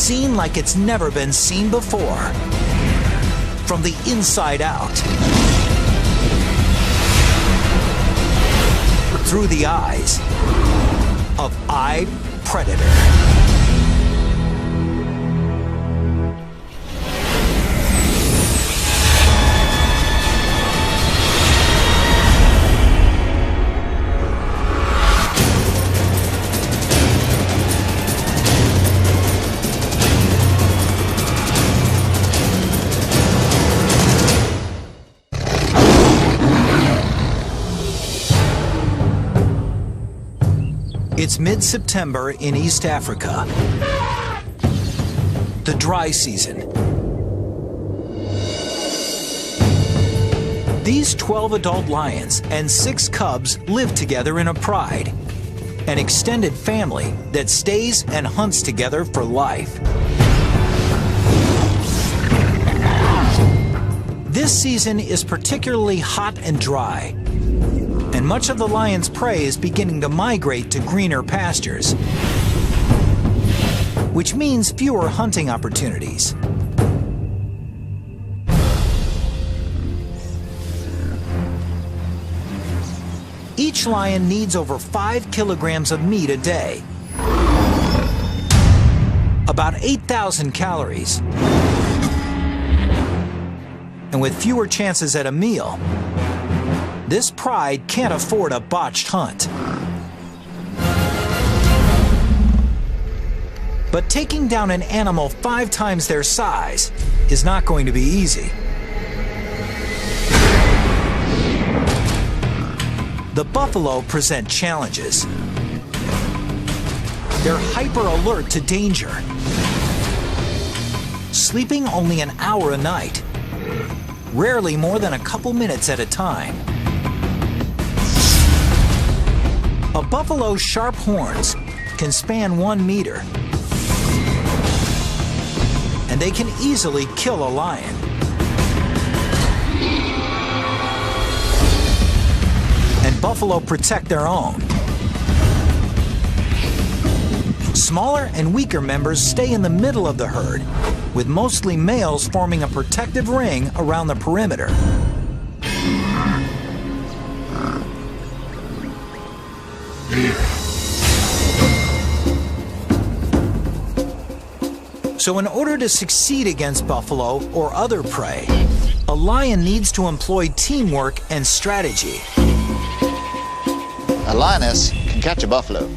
scene like it's never been seen before. From the inside out, through the eyes of Predator. It's mid-September in East Africa, the dry season. These 12 adult lions and 6 cubs live together in a pride, an extended family that stays and hunts together for life. This season is particularly hot and dry, and much of the lion's prey is beginning to migrate to greener pastures, which means fewer hunting opportunities. Each lion needs over 5 kilograms of meat a day, about 8,000 calories, and with fewer chances at a meal, this pride can't afford a botched hunt. But taking down an animal 5 times their size is not going to be easy. The buffalo present challenges. They're hyper alert to danger, sleeping only an hour a night, rarely more than a couple minutes at a time. A buffalo's sharp horns can span 1 meter, and they can easily kill a lion. And buffalo protect their own. Smaller and weaker members stay in the middle of the herd, with mostly males forming a protective ring around the perimeter. So in order to succeed against buffalo or other prey, a lion needs to employ teamwork and strategy. A lioness can catch a buffalo,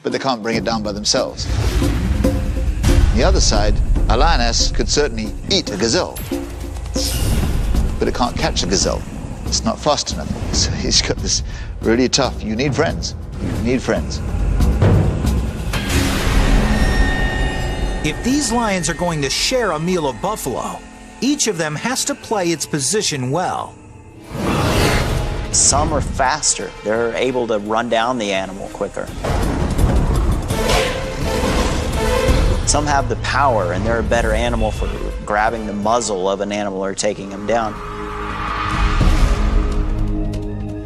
but they can't bring it down by themselves. On the other side, a lioness could certainly eat a gazelle, but it can't catch a gazelle. It's not fast enough. So he's got this really tough. You need friends. You need friends. If these lions are going to share a meal of buffalo, each of them has to play its position well. Some are faster. They're able to run down the animal quicker. Some have the power, and they're a better animal for grabbing the muzzle of an animal or taking him down.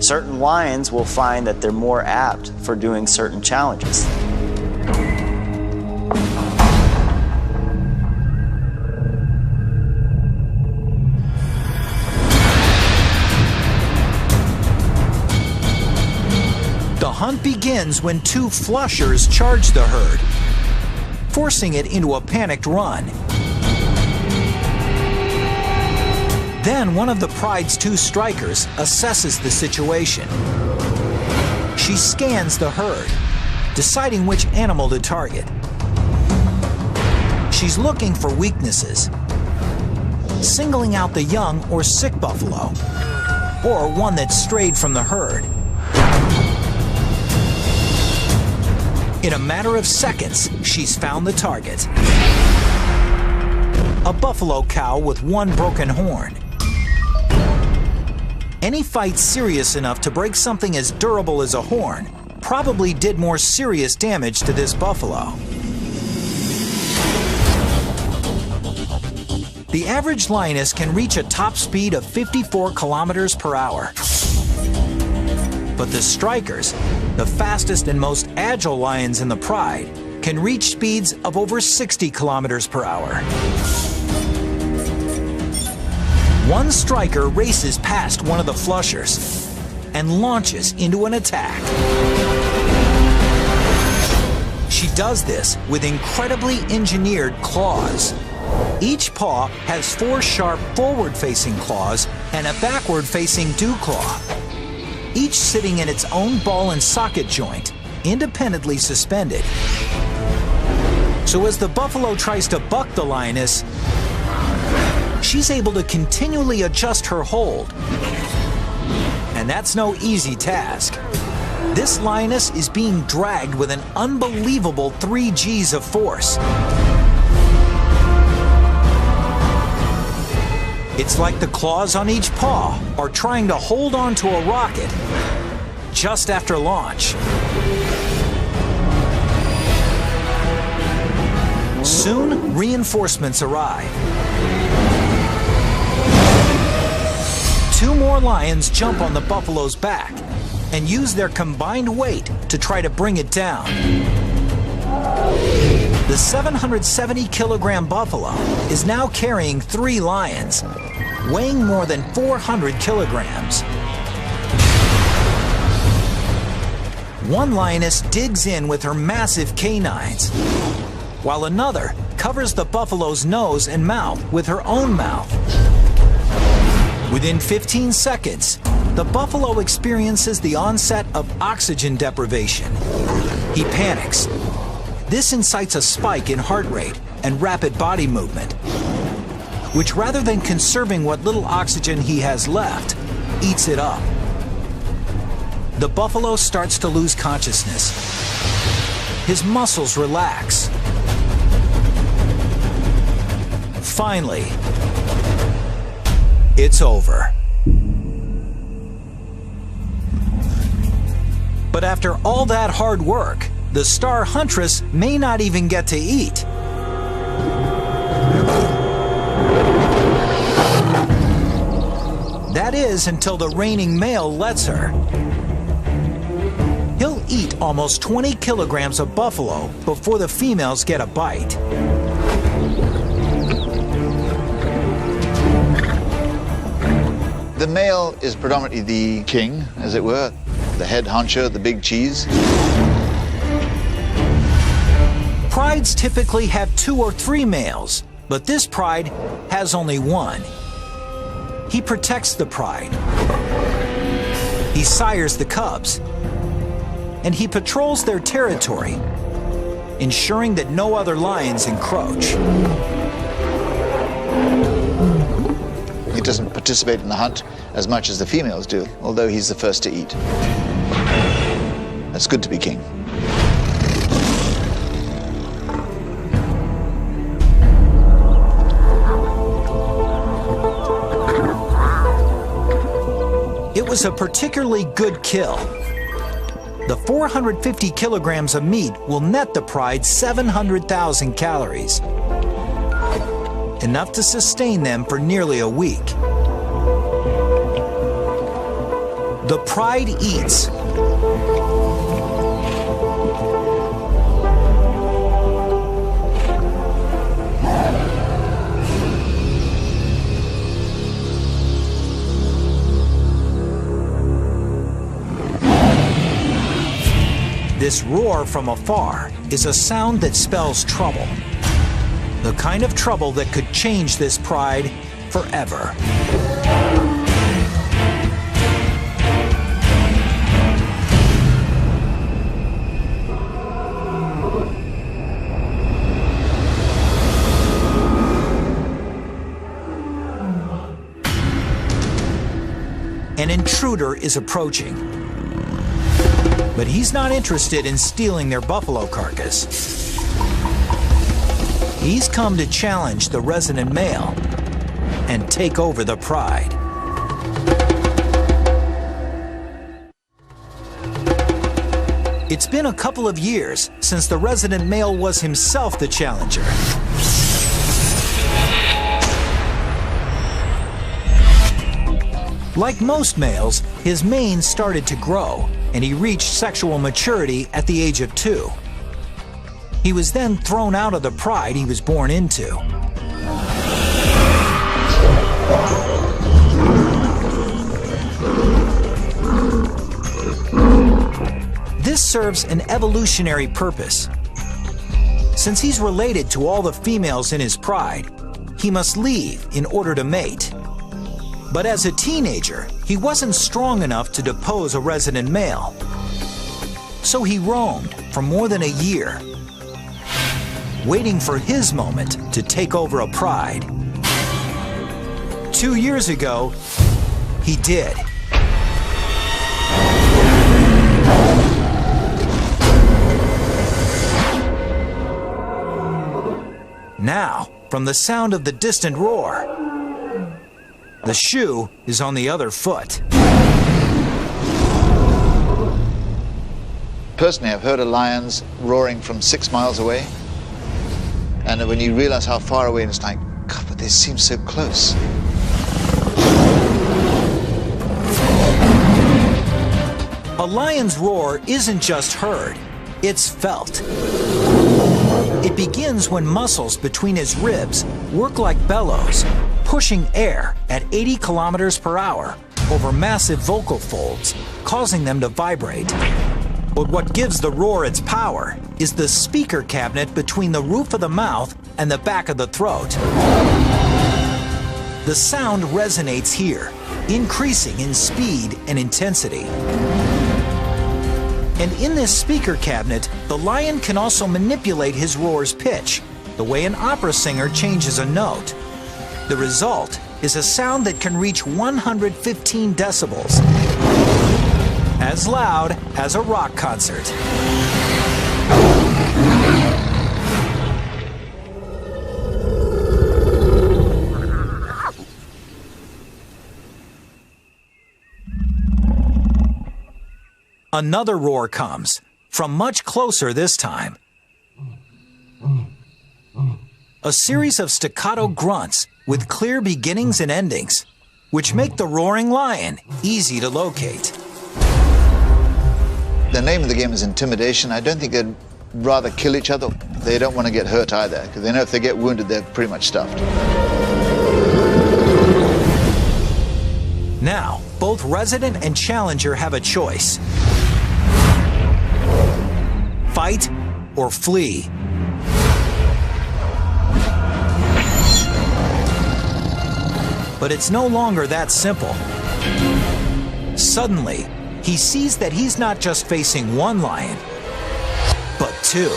Certain lions will find that they're more apt for doing certain challenges. The hunt begins when 2 flushers charge the herd, forcing it into a panicked run. Then one of the pride's 2 strikers assesses the situation. She scans the herd, deciding which animal to target. She's looking for weaknesses, singling out the young or sick buffalo, or one that strayed from the herd. In a matter of seconds, she's found the target. A buffalo cow with 1 broken horn. Any fight serious enough to break something as durable as a horn probably did more serious damage to this buffalo. The average lioness can reach a top speed of 54 kilometers per hour. But the strikers, the fastest and most agile lions in the pride, can reach speeds of over 60 kilometers per hour. One striker races past one of the flushers and launches into an attack. She does this with incredibly engineered claws. Each paw has 4 sharp forward-facing claws and a backward-facing dew claw, each sitting in its own ball and socket joint, independently suspended. So as the buffalo tries to buck the lioness, she's able to continually adjust her hold. And that's no easy task. This lioness is being dragged with an unbelievable 3 Gs of force. It's like the claws on each paw are trying to hold on to a rocket just after launch. Soon, reinforcements arrive. 2 more lions jump on the buffalo's back and use their combined weight to try to bring it down. The 770-kilogram buffalo is now carrying 3 lions, weighing more than 400 kilograms. One lioness digs in with her massive canines, while another covers the buffalo's nose and mouth with her own mouth. Within 15 seconds, the buffalo experiences the onset of oxygen deprivation. He panics. This incites a spike in heart rate and rapid body movement, which, rather than conserving what little oxygen he has left, eats it up. The buffalo starts to lose consciousness. His muscles relax. Finally, it's over. But after all that hard work, the star huntress may not even get to eat. That is, until the reigning male lets her. He'll eat almost 20 kilograms of buffalo before the females get a bite. The male is predominantly the king, as it were, the head honcho, the big cheese. Prides typically have 2 or 3 males, but this pride has only 1. He protects the pride. He sires the cubs. And he patrols their territory, ensuring that no other lions encroach. He doesn't participate in the hunt as much as the females do, although he's the first to eat. It's good to be king. It was a particularly good kill. The 450 kilograms of meat will net the pride 700,000 calories, enough to sustain them for nearly a week. The pride eats. This roar from afar is a sound that spells trouble. The kind of trouble that could change this pride forever. An intruder is approaching. But he's not interested in stealing their buffalo carcass. He's come to challenge the resident male and take over the pride. It's been a couple of years since the resident male was himself the challenger. Like most males, his mane started to grow, and he reached sexual maturity at the age of 2. He was then thrown out of the pride he was born into. This serves an evolutionary purpose. Since he's related to all the females in his pride, he must leave in order to mate. But as a teenager, he wasn't strong enough to depose a resident male. So he roamed for more than a year, waiting for his moment to take over a pride. 2 years ago, he did. Now, from the sound of the distant roar, the shoe is on the other foot. Personally, I've heard of lions roaring from 6 miles away. And when you realize how far away, it's like, God, but they seem so close. A lion's roar isn't just heard, it's felt. It begins when muscles between his ribs work like bellows, pushing air at 80 kilometers per hour over massive vocal folds, causing them to vibrate. But what gives the roar its power is the speaker cabinet between the roof of the mouth and the back of the throat. The sound resonates here, increasing in speed and intensity. And in this speaker cabinet, the lion can also manipulate his roar's pitch, the way an opera singer changes a note. The result is a sound that can reach 115 decibels, as loud as a rock concert. Another roar comes, from much closer this time. A series of staccato grunts with clear beginnings and endings, which make the roaring lion easy to locate. The name of the game is intimidation. I don't think they'd rather kill each other. They don't want to get hurt either, because they know if they get wounded, they're pretty much stuffed. Now, both resident and challenger have a choice. Fight or flee. But it's no longer that simple. Suddenly, he sees that he's not just facing one lion, but two.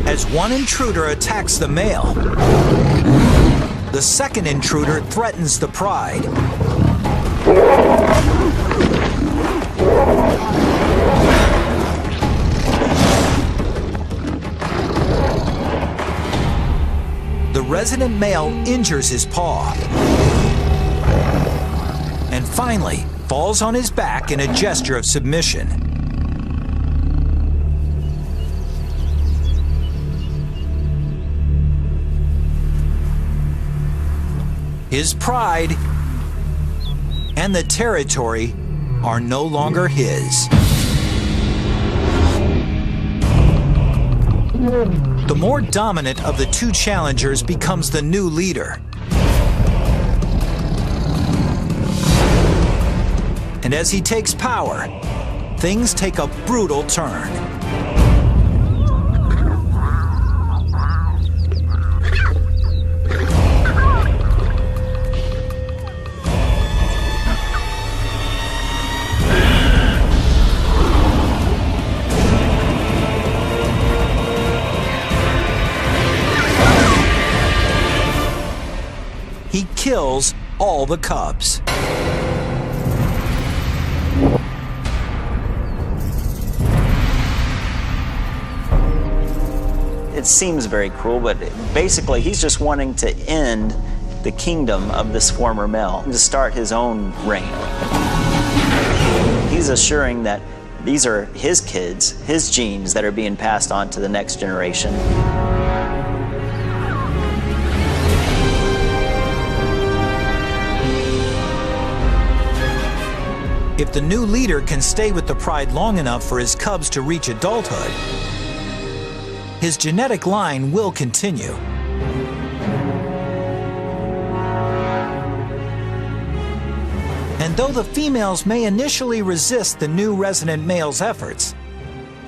As one intruder attacks the male, the second intruder threatens the pride. The resident male injures his paw and finally falls on his back in a gesture of submission. His pride and the territory are no longer his. The more dominant of the two challengers becomes the new leader. And as he takes power, things take a brutal turn. He kills all the cubs. It seems very cruel, but basically he's just wanting to end the kingdom of this former male, to start his own reign. He's assuring that These are his kids, his genes that are being passed on to the next generation. If the new leader can stay with the pride long enough for his cubs to reach adulthood, his genetic line will continue. And though the females may initially resist the new resident male's efforts,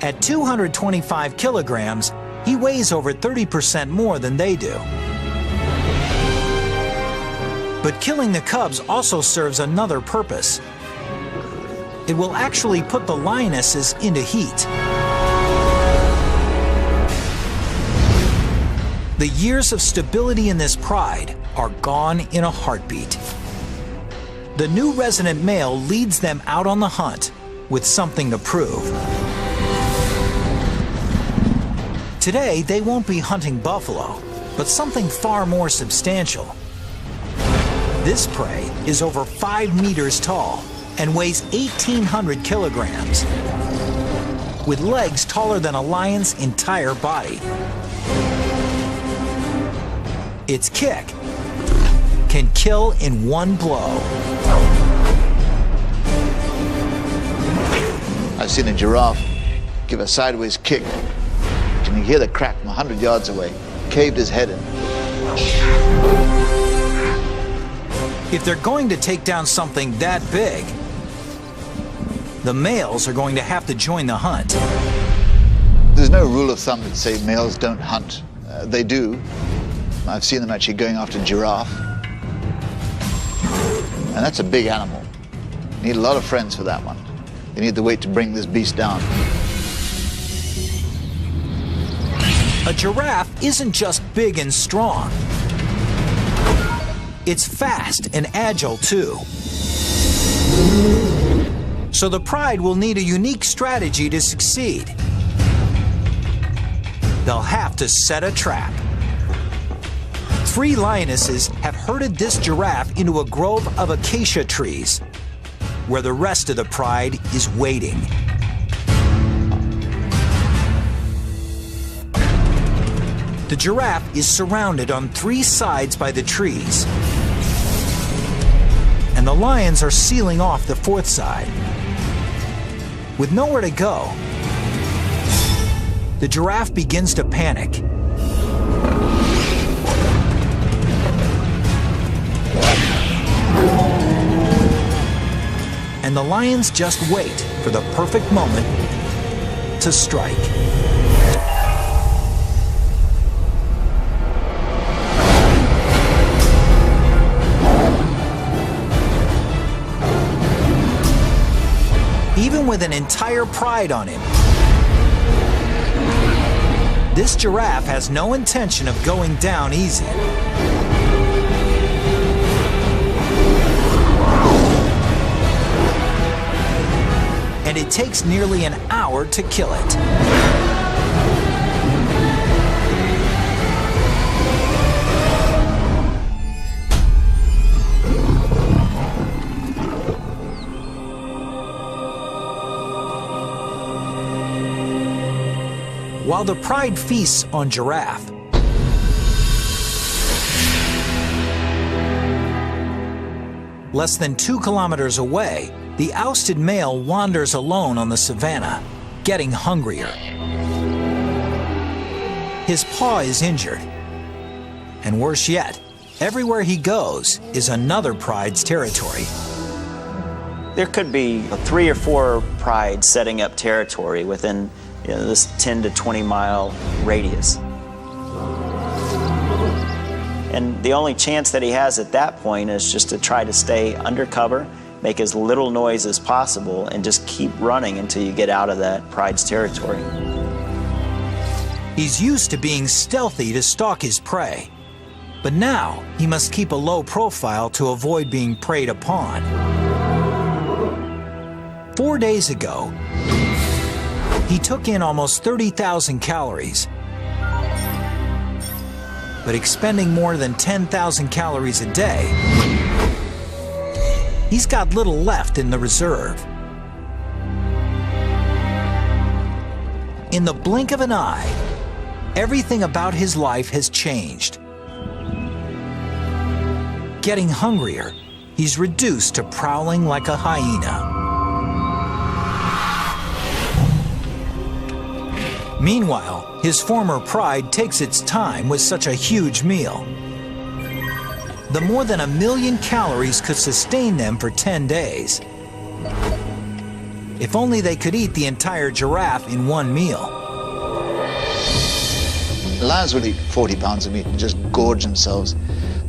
at 225 kilograms, he weighs over 30% more than they do. But killing the cubs also serves another purpose. It will actually put the lionesses into heat. The years of stability in this pride are gone in a heartbeat. The new resident male leads them out on the hunt with something to prove. Today, they won't be hunting buffalo, but something far more substantial. This prey is over 5 meters tall and weighs 1,800 kilograms, with legs taller than a lion's entire body. Its kick can kill in one blow. I've seen a giraffe give a sideways kick. Can you hear the crack from 100 yards away? Caved his head in. If they're going to take down something that big, the males are going to have to join the hunt. There's no rule of thumb that say males don't hunt. They do. I've seen them actually going after giraffe. And that's a big animal. You need a lot of friends for that one. You need the weight to bring this beast down. A giraffe isn't just big and strong. It's fast and agile too. So the pride will need a unique strategy to succeed. They'll have to set a trap. 3 lionesses have herded this giraffe into a grove of acacia trees, where the rest of the pride is waiting. The giraffe is surrounded on 3 sides by the trees, and the lions are sealing off the 4th side. With nowhere to go, the giraffe begins to panic. And the lions just wait for the perfect moment to strike. Even with an entire pride on him, this giraffe has no intention of going down easy. And it takes nearly an hour to kill it. While the pride feasts on giraffe, less than 2 kilometers away, the ousted male wanders alone on the savanna, getting hungrier. His paw is injured, and worse yet, everywhere he goes is another pride's territory. There could be 3 or 4 prides setting up territory within this 10 to 20 mile radius. And the only chance that he has at that point is just to try to stay undercover, make as little noise as possible, and just keep running until you get out of that pride's territory. He's used to being stealthy to stalk his prey, but now he must keep a low profile to avoid being preyed upon. 4 days ago, he took in almost 30,000 calories, but expending more than 10,000 calories a day, he's got little left in the reserve. In the blink of an eye, everything about his life has changed. Getting hungrier, he's reduced to prowling like a hyena. Meanwhile, his former pride takes its time with such a huge meal. The more than 1 million calories could sustain them for 10 days. If only they could eat the entire giraffe in one meal. Lions will eat 40 pounds of meat and just gorge themselves.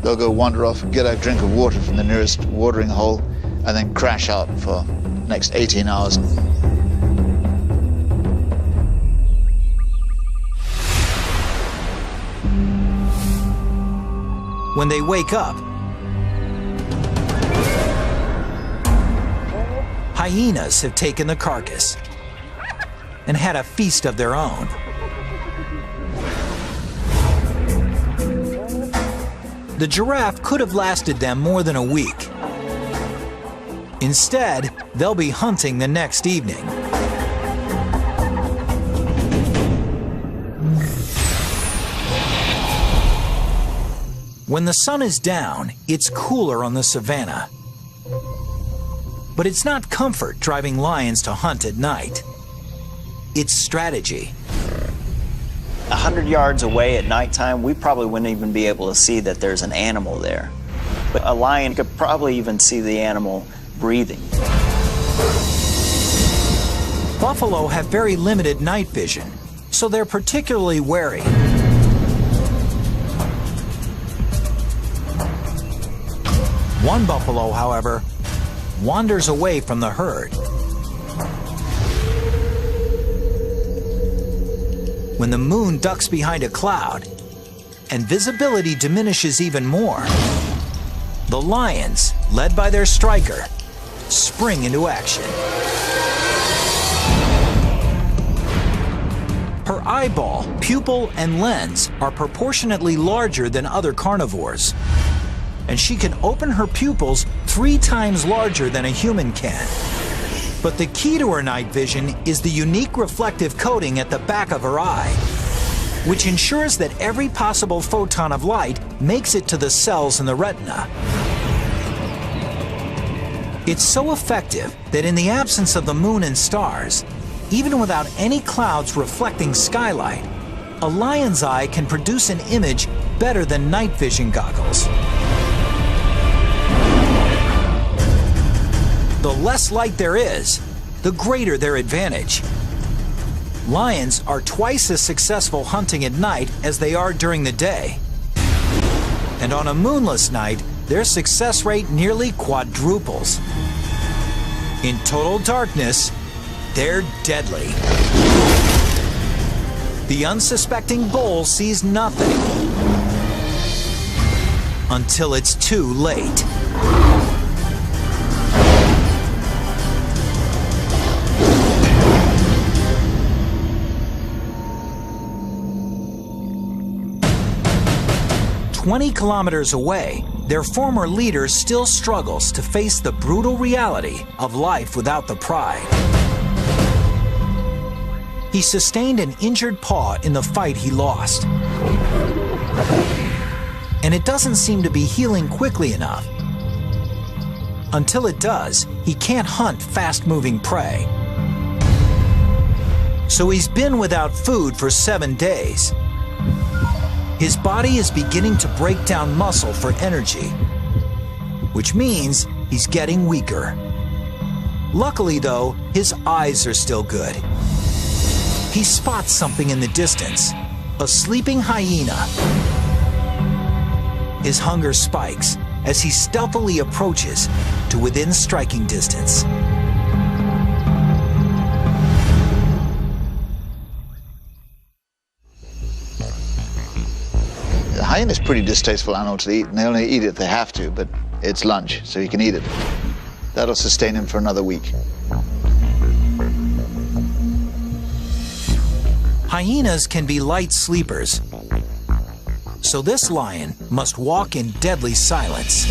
They'll go wander off and get a drink of water from the nearest watering hole and then crash out for the next 18 hours. When they wake up, hyenas have taken the carcass and had a feast of their own. The giraffe could have lasted them more than a week. Instead, they'll be hunting the next evening. When the sun is down, it's cooler on the savannah. But it's not comfort driving lions to hunt at night. It's strategy. 100 yards away at nighttime, we probably wouldn't even be able to see that there's an animal there. But a lion could probably even see the animal breathing. Buffalo have very limited night vision, so they're particularly wary. One buffalo, however, wanders away from the herd. When the moon ducks behind a cloud and visibility diminishes even more, the lions, led by their striker, spring into action. Her eyeball, pupil, and lens are proportionately larger than other carnivores, and she can open her pupils 3 times larger than a human can. But the key to her night vision is the unique reflective coating at the back of her eye, which ensures that every possible photon of light makes it to the cells in the retina. It's so effective that in the absence of the moon and stars, even without any clouds reflecting skylight, a lion's eye can produce an image better than night vision goggles. The less light there is, the greater their advantage. Lions are twice as successful hunting at night as they are during the day. And on a moonless night, their success rate nearly quadruples. In total darkness, they're deadly. The unsuspecting bull sees nothing until it's too late. "20 kilometers away, their former leader still struggles to face the brutal reality of life without the pride. He sustained an injured paw in the fight he lost. And it doesn't seem to be healing quickly enough. Until it does, he can't hunt fast-moving prey. So he's been without food for 7 days. His body is beginning to break down muscle for energy, which means he's getting weaker. Luckily, though, his eyes are still good. He spots something in the distance, a sleeping hyena. His hunger spikes as he stealthily approaches to within striking distance. The hyena is a pretty distasteful animal to eat, and they only eat it if they have to, but it's lunch, so he can eat it. That'll sustain him for another week. Hyenas can be light sleepers, so this lion must walk in deadly silence.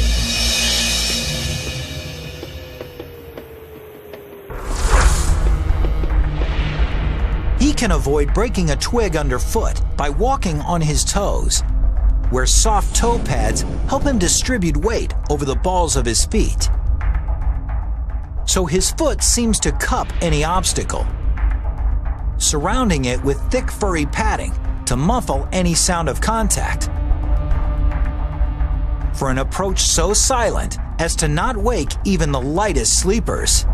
He can avoid breaking a twig underfoot by walking on his toes, where soft toe pads help him distribute weight over the balls of his feet. So his foot seems to cup any obstacle, surrounding it with thick furry padding to muffle any sound of contact. For an approach so silent as to not wake even the lightest sleepers.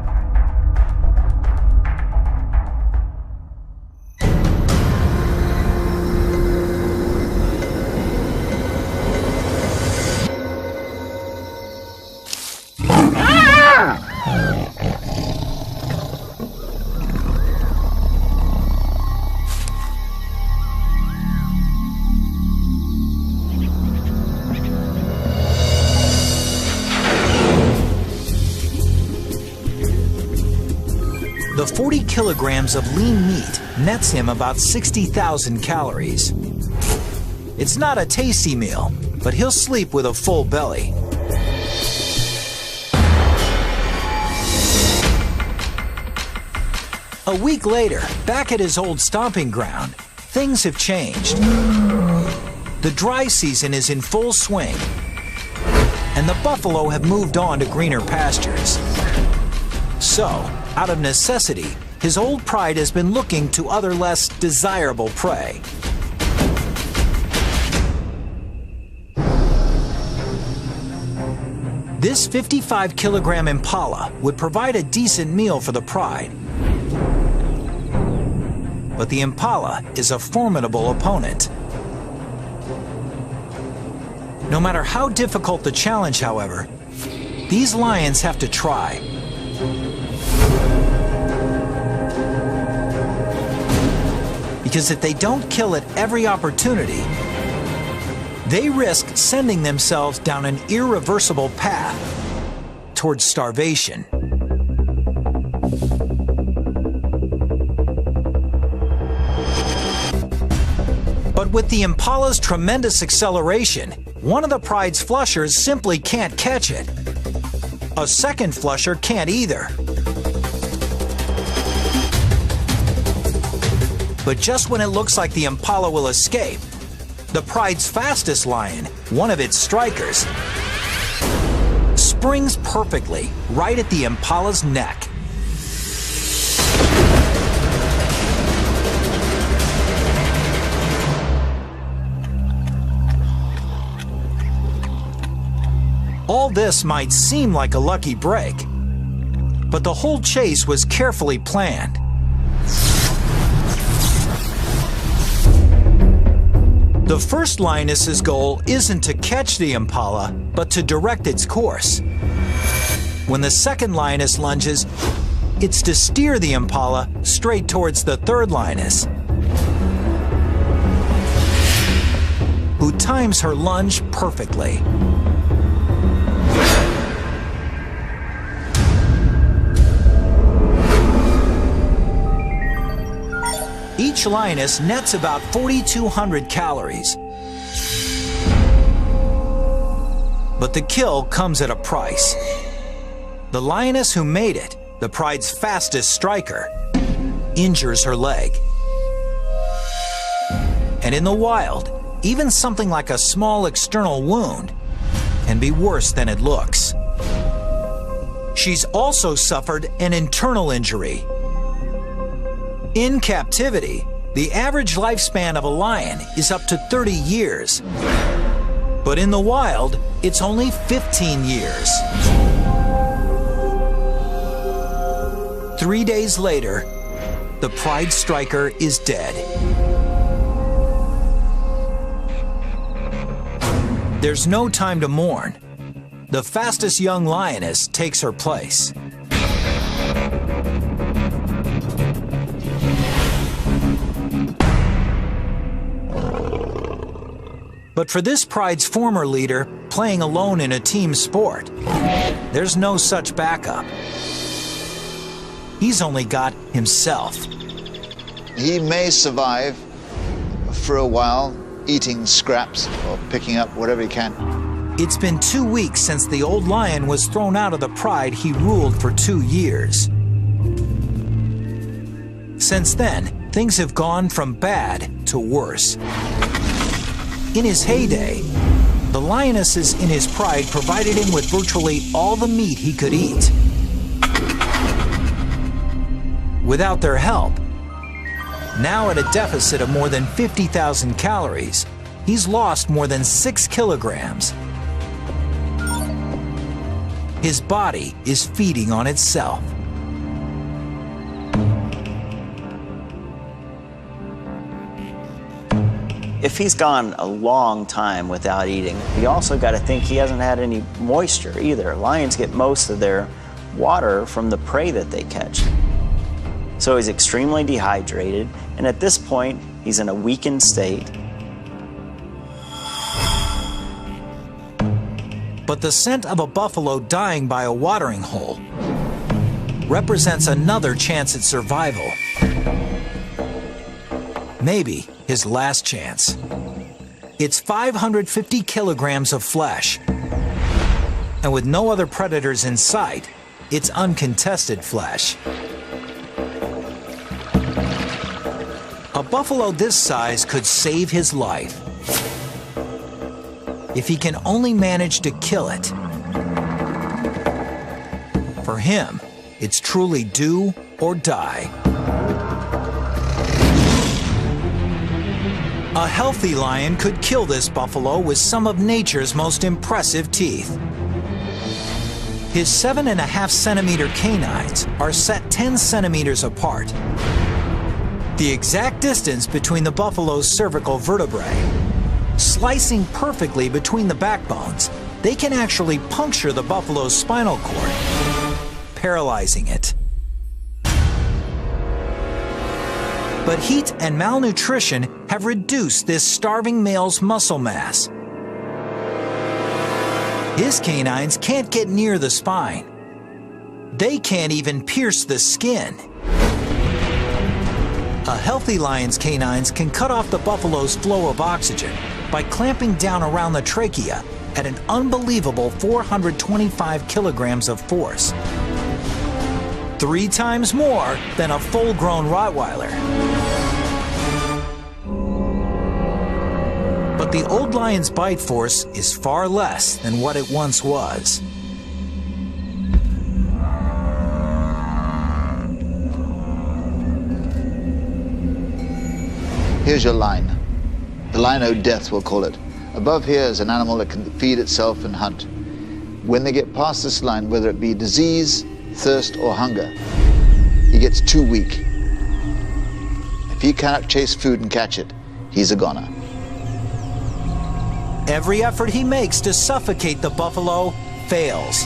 The 40 kilograms of lean meat nets him about 60,000 calories. It's not a tasty meal, but he'll sleep with a full belly. A week later, back at his old stomping ground, things have changed. The dry season is in full swing, and the buffalo have moved on to greener pastures. So, out of necessity, his old pride has been looking to other less desirable prey. This 55-kilogram impala would provide a decent meal for the pride. But the impala is a formidable opponent. No matter how difficult the challenge, however, these lions have to try. Because if they don't kill at every opportunity, they risk sending themselves down an irreversible path towards starvation. But with the impala's tremendous acceleration, one of the pride's flushers simply can't catch it. A second flusher can't either. But just when it looks like the impala will escape, the pride's fastest lion, one of its strikers, springs perfectly right at the impala's neck. All this might seem like a lucky break, but the whole chase was carefully planned. The first lioness's goal isn't to catch the impala, but to direct its course. When the second lioness lunges, it's to steer the impala straight towards the third lioness, who times her lunge perfectly. Each lioness nets about 4,200 calories. But the kill comes at a price. The lioness who made it, the pride's fastest striker, injures her leg. And in the wild, even something like a small external wound can be worse than it looks. She's also suffered an internal injury. In captivity, the average lifespan of a lion is up to 30 years. But in the wild, it's only 15 years. 3 days later, the pride striker is dead. There's no time to mourn. The fastest young lioness takes her place. But for this pride's former leader, playing alone in a team sport, there's no such backup. He's only got himself. He may survive for a while, eating scraps or picking up whatever he can. It's been 2 weeks since the old lion was thrown out of the pride he ruled for 2 years. Since then, things have gone from bad to worse. In his heyday, the lionesses in his pride provided him with virtually all the meat he could eat. Without their help, now at a deficit of more than 50,000 calories, he's lost more than 6 kilograms. His body is feeding on itself. If he's gone a long time without eating, you also got to think he hasn't had any moisture either. Lions get most of their water from the prey that they catch. So he's extremely dehydrated, and at this point, he's in a weakened state. But the scent of a buffalo dying by a watering hole represents another chance at survival. Maybe his last chance. It's 550 kilograms of flesh. And with no other predators in sight, it's uncontested flesh. A buffalo this size could save his life if he can only manage to kill it. For him, it's truly do or die. A healthy lion could kill this buffalo with some of nature's most impressive teeth. His 7.5 centimeter canines are set 10 centimeters apart, the exact distance between the buffalo's cervical vertebrae. Slicing perfectly between the backbones, they can actually puncture the buffalo's spinal cord, paralyzing it. But heat and malnutrition have reduced this starving male's muscle mass. His canines can't get near the spine. They can't even pierce the skin. A healthy lion's canines can cut off the buffalo's flow of oxygen by clamping down around the trachea at an unbelievable 425 kilograms of force. 3 times more than a full-grown Rottweiler. But the old lion's bite force is far less than what it once was. Here's your line. The line o' death, we'll call it. Above here is an animal that can feed itself and hunt. When they get past this line, whether it be disease, thirst, or hunger, he gets too weak. If he cannot chase food and catch it, he's a goner. Every effort he makes to suffocate the buffalo fails.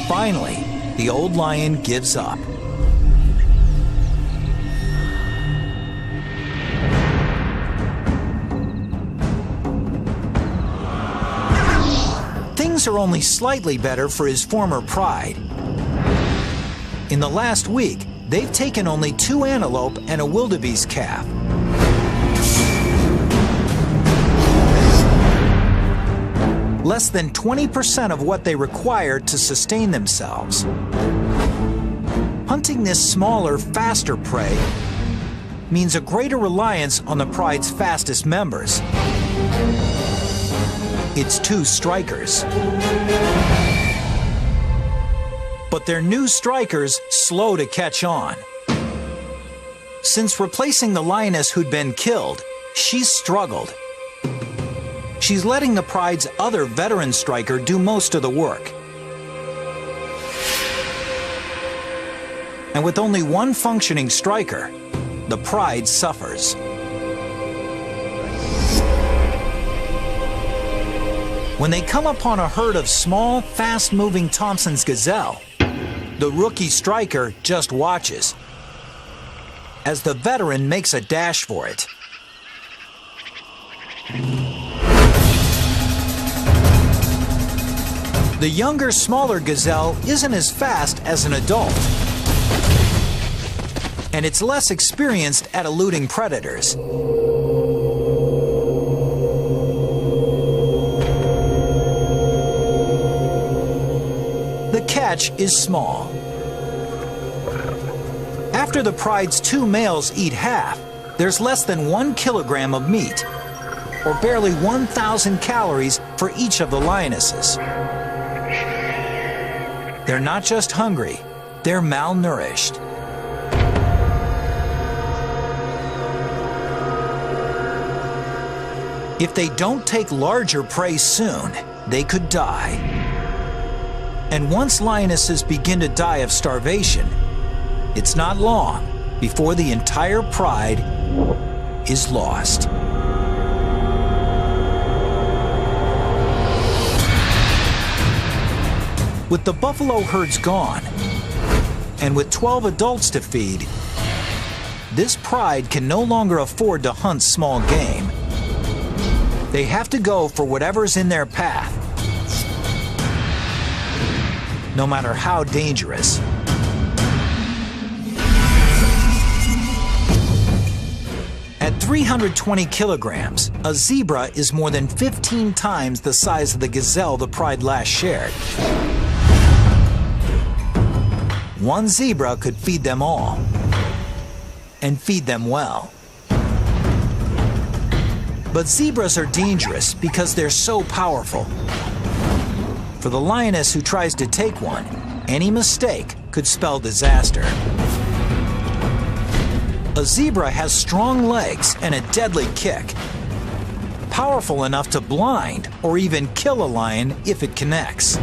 Finally, the old lion gives up. Things are only slightly better for his former pride. In the last week, they've taken only 2 antelope and a wildebeest calf. Less than 20% of what they require to sustain themselves. Hunting this smaller, faster prey means a greater reliance on the pride's fastest members. It's 2 strikers. But their new strikers slow to catch on. Since replacing the lioness who'd been killed, she's struggled. She's letting the pride's other veteran striker do most of the work. And with only one functioning striker, the pride suffers. When they come upon a herd of small, fast-moving Thompson's gazelle, the rookie striker just watches as the veteran makes a dash for it. The younger, smaller gazelle isn't as fast as an adult, and it's less experienced at eluding predators. The catch is small. After the pride's 2 males eat half, there's less than 1 kilogram of meat, or barely 1,000 calories for each of the lionesses. They're not just hungry, they're malnourished. If they don't take larger prey soon, they could die. And once lionesses begin to die of starvation, it's not long before the entire pride is lost. With the buffalo herds gone, and with 12 adults to feed, this pride can no longer afford to hunt small game. They have to go for whatever's in their path, no matter how dangerous. At 320 kilograms, a zebra is more than 15 times the size of the gazelle the pride last shared. One zebra could feed them all, and feed them well. But zebras are dangerous because they're so powerful. For the lioness who tries to take one, any mistake could spell disaster. A zebra has strong legs and a deadly kick, powerful enough to blind or even kill a lion if it connects.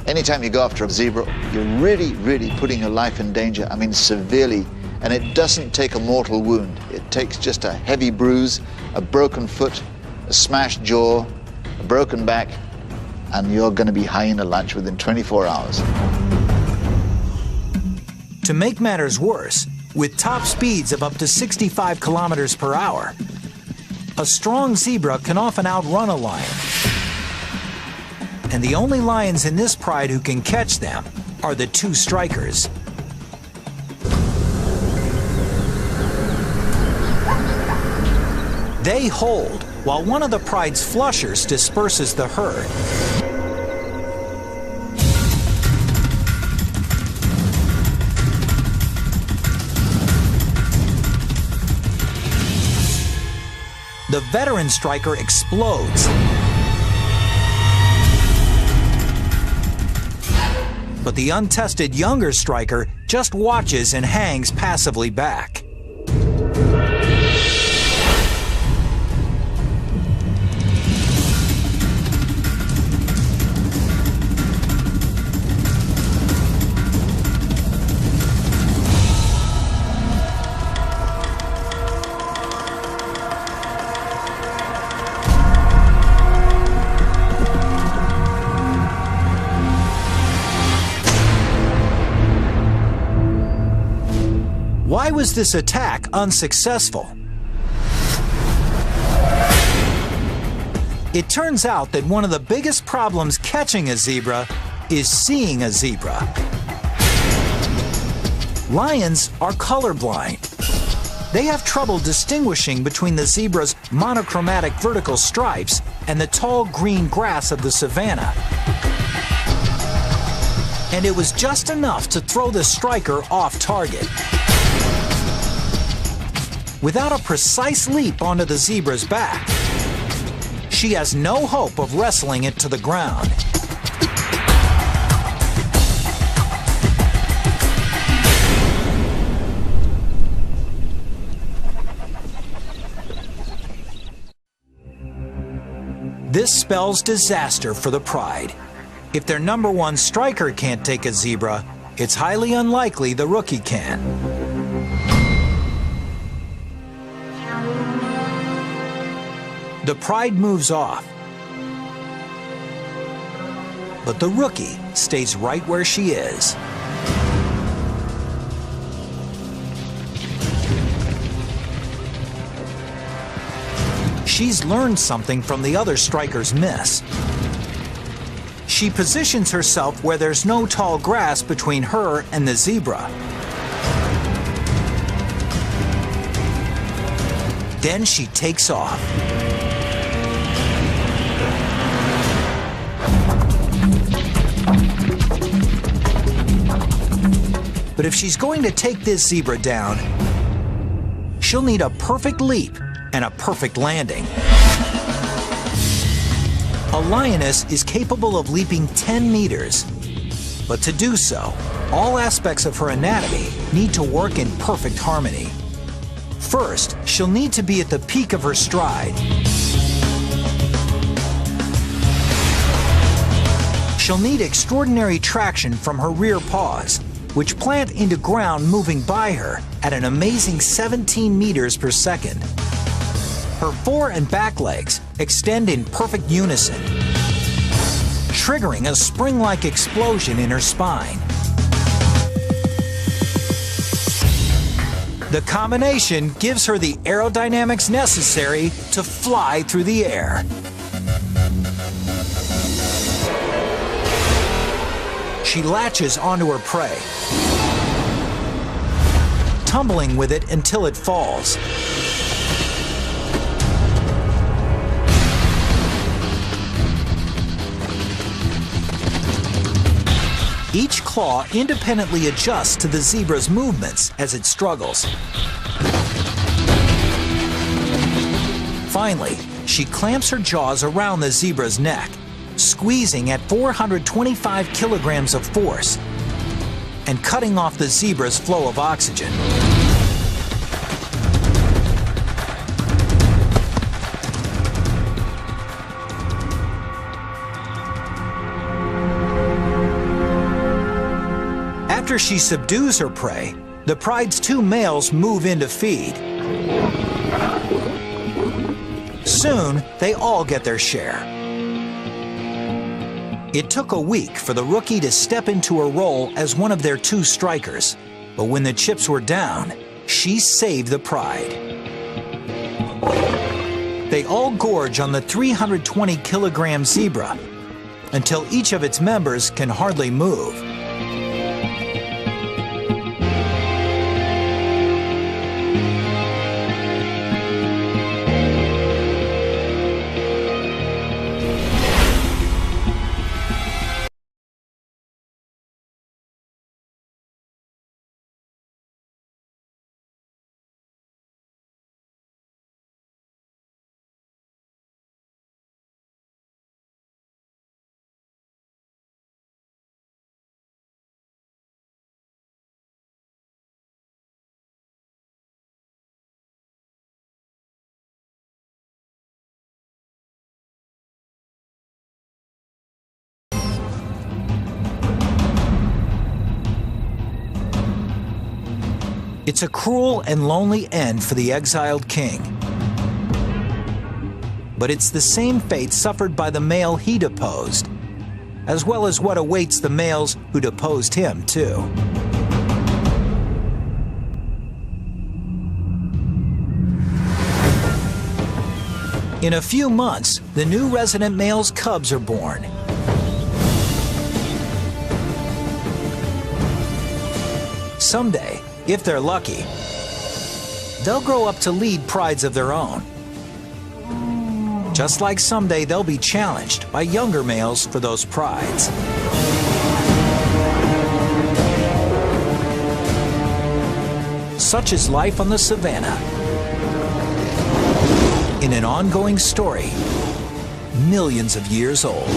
Anytime you go after a zebra, you're really putting your life in danger. I mean, severely. And it doesn't take a mortal wound. It takes just a heavy bruise, a broken foot, a smashed jaw, a broken back, and you're going to be hyena lunch within 24 hours. To make matters worse, with top speeds of up to 65 kilometers per hour, a strong zebra can often outrun a lion. And the only lions in this pride who can catch them are the 2 strikers. They hold, while one of the pride's flushers disperses the herd. The veteran striker explodes. But the untested younger striker just watches and hangs passively back. Why was this attack unsuccessful? It turns out that one of the biggest problems catching a zebra is seeing a zebra. Lions are colorblind. They have trouble distinguishing between the zebra's monochromatic vertical stripes and the tall green grass of the savanna. And it was just enough to throw the striker off target. Without a precise leap onto the zebra's back, she has no hope of wrestling it to the ground. This spells disaster for the pride. If their number 1 striker can't take a zebra, it's highly unlikely the rookie can. The pride moves off, but the rookie stays right where she is. She's learned something from the other striker's miss. She positions herself where there's no tall grass between her and the zebra. Then she takes off. But if she's going to take this zebra down, she'll need a perfect leap and a perfect landing. A lioness is capable of leaping 10 meters. But to do so, all aspects of her anatomy need to work in perfect harmony. First, she'll need to be at the peak of her stride. She'll need extraordinary traction from her rear paws, which plant into ground moving by her at an amazing 17 meters per second. Her fore and back legs extend in perfect unison, triggering a spring-like explosion in her spine. The combination gives her the aerodynamics necessary to fly through the air. She latches onto her prey, tumbling with it until it falls. Each claw independently adjusts to the zebra's movements as it struggles. Finally, she clamps her jaws around the zebra's neck, squeezing at 425 kilograms of force and cutting off the zebra's flow of oxygen. After she subdues her prey, the pride's two males move in to feed. Soon, they all get their share. It took a week for the rookie to step into her role as one of their two strikers, but when the chips were down, she saved the pride. They all gorge on the 320-kilogram zebra until each of its members can hardly move. It's a cruel and lonely end for the exiled king. But it's the same fate suffered by the male he deposed, as well as what awaits the males who deposed him, too. In a few months, the new resident male's cubs are born. Someday, if they're lucky, they'll grow up to lead prides of their own. Just like someday they'll be challenged by younger males for those prides. Such is life on the savannah. In an ongoing story, millions of years old.